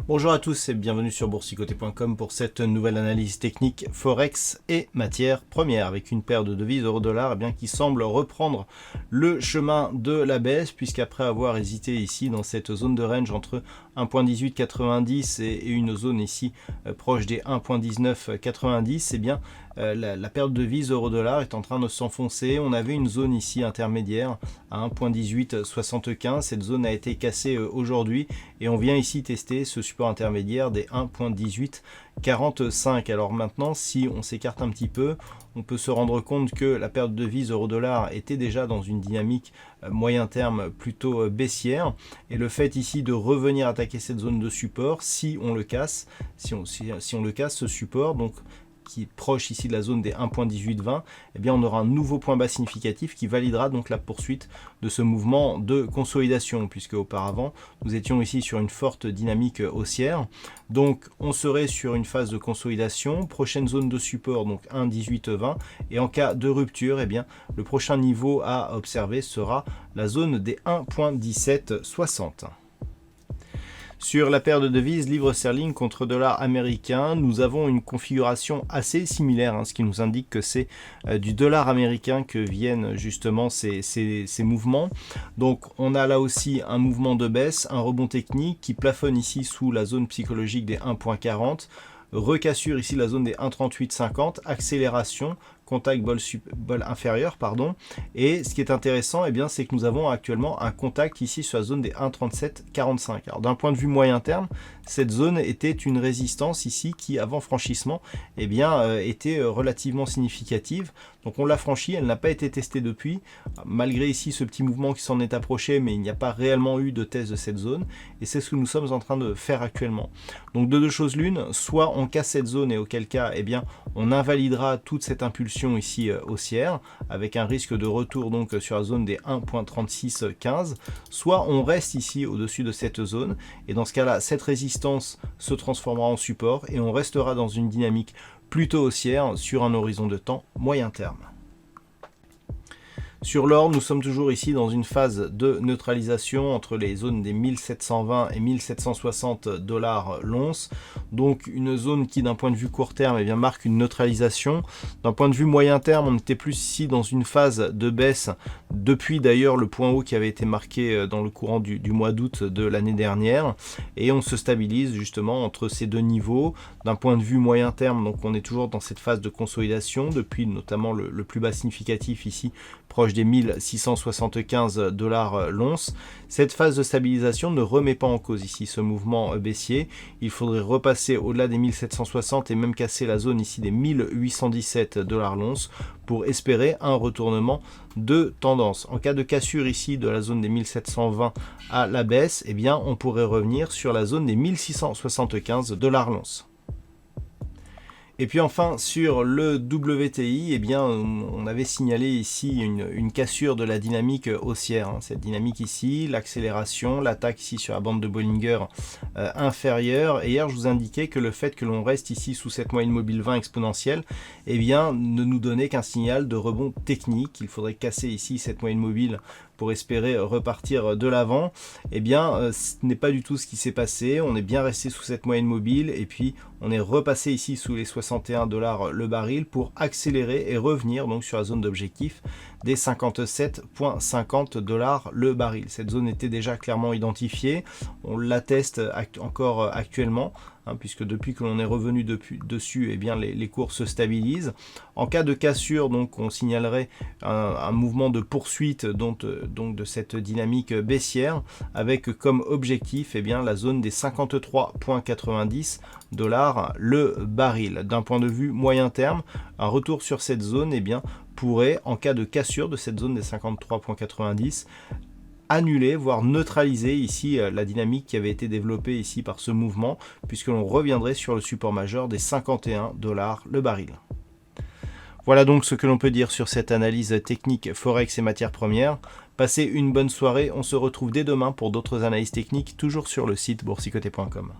Bonjour à tous et bienvenue sur boursicoté.com pour cette nouvelle analyse technique Forex et matières premières avec une paire de devises euro-dollar qui semble reprendre le chemin de la baisse, puisqu'après avoir hésité ici dans cette zone de range entre 1.1890 et une zone ici proche des 1.1990, la paire de devises euro-dollar est en train de s'enfoncer. On avait une zone ici intermédiaire à 1.1875. Cette zone a été cassée aujourd'hui et on vient ici tester ce support intermédiaire des 1.1845. Alors maintenant, si on s'écarte un petit peu, on peut se rendre compte que la paire de devises euro-dollar était déjà dans une dynamique moyen terme plutôt baissière, et le fait ici de revenir attaquer cette zone de support, si on le casse, si on le casse, ce support, donc qui est proche ici de la zone des 1.1820, on aura un nouveau point bas significatif qui validera donc la poursuite de ce mouvement de consolidation, puisque auparavant nous étions ici sur une forte dynamique haussière. Donc on serait sur une phase de consolidation, prochaine zone de support donc 1.1820, et en cas de rupture, le prochain niveau à observer sera la zone des 1.1760. Sur la paire de devises livre sterling contre dollar américain, nous avons une configuration assez similaire, ce qui nous indique que c'est du dollar américain que viennent justement ces mouvements. Donc on a là aussi un mouvement de baisse, un rebond technique qui plafonne ici sous la zone psychologique des 1.40, recassure ici la zone des 1.3850, accélération, contact bol inférieur, et ce qui est intéressant, c'est que nous avons actuellement un contact ici sur la zone des 1.3745. Alors d'un point de vue moyen terme, cette zone était une résistance ici qui, avant franchissement, était relativement significative. Donc on l'a franchie, elle n'a pas été testée depuis, malgré ici ce petit mouvement qui s'en est approché, mais il n'y a pas réellement eu de test de cette zone, et c'est ce que nous sommes en train de faire actuellement. Donc de deux choses l'une, soit on casse cette zone, et auquel cas, on invalidera toute cette impulsion ici haussière, avec un risque de retour donc sur la zone des 1.3615, soit on reste ici au-dessus de cette zone, et dans ce cas-là, cette résistance se transformera en support, et on restera dans une dynamique plutôt haussière sur un horizon de temps moyen terme. Sur l'or, nous sommes toujours ici dans une phase de neutralisation entre les zones des 1720 et 1760 dollars l'once. Donc une zone qui d'un point de vue court terme marque une neutralisation. D'un point de vue moyen terme, on était plus ici dans une phase de baisse depuis d'ailleurs le point haut qui avait été marqué dans le courant du mois d'août de l'année dernière. Et on se stabilise justement entre ces deux niveaux. D'un point de vue moyen terme, donc on est toujours dans cette phase de consolidation depuis notamment le plus bas significatif ici, proche des 1675 dollars l'once. Cette phase de stabilisation ne remet pas en cause ici ce mouvement baissier. Il faudrait repasser au-delà des 1760 et même casser la zone ici des 1817 dollars l'once pour espérer un retournement de tendance. En cas de cassure ici de la zone des 1720 à la baisse, on pourrait revenir sur la zone des 1675 dollars l'once. Et puis enfin sur le WTI, on avait signalé ici une cassure de la dynamique haussière. Cette dynamique ici, l'accélération, l'attaque ici sur la bande de Bollinger inférieure. Et hier je vous indiquais que le fait que l'on reste ici sous cette moyenne mobile 20 exponentielle, ne nous donnait qu'un signal de rebond technique. Il faudrait casser ici cette moyenne mobile pour espérer repartir de l'avant. Ce n'est pas du tout ce qui s'est passé. On est bien resté sous cette moyenne mobile et puis on est repassé ici sous les 61 dollars le baril pour accélérer et revenir donc sur la zone d'objectif des 57,50 dollars le baril. Cette zone était déjà clairement identifiée. On l'atteste encore actuellement, puisque depuis que l'on est revenu dessus, les cours se stabilisent. En cas de cassure, donc, on signalerait un mouvement de poursuite donc de cette dynamique baissière, avec comme objectif la zone des 53,90 dollars le baril. D'un point de vue moyen terme, un retour sur cette zone pourrait, en cas de cassure de cette zone des 53,90, annuler, voire neutraliser ici la dynamique qui avait été développée ici par ce mouvement, puisque l'on reviendrait sur le support majeur des 51 dollars le baril. Voilà donc ce que l'on peut dire sur cette analyse technique Forex et matières premières. Passez une bonne soirée, on se retrouve dès demain pour d'autres analyses techniques, toujours sur le site boursicoté.com.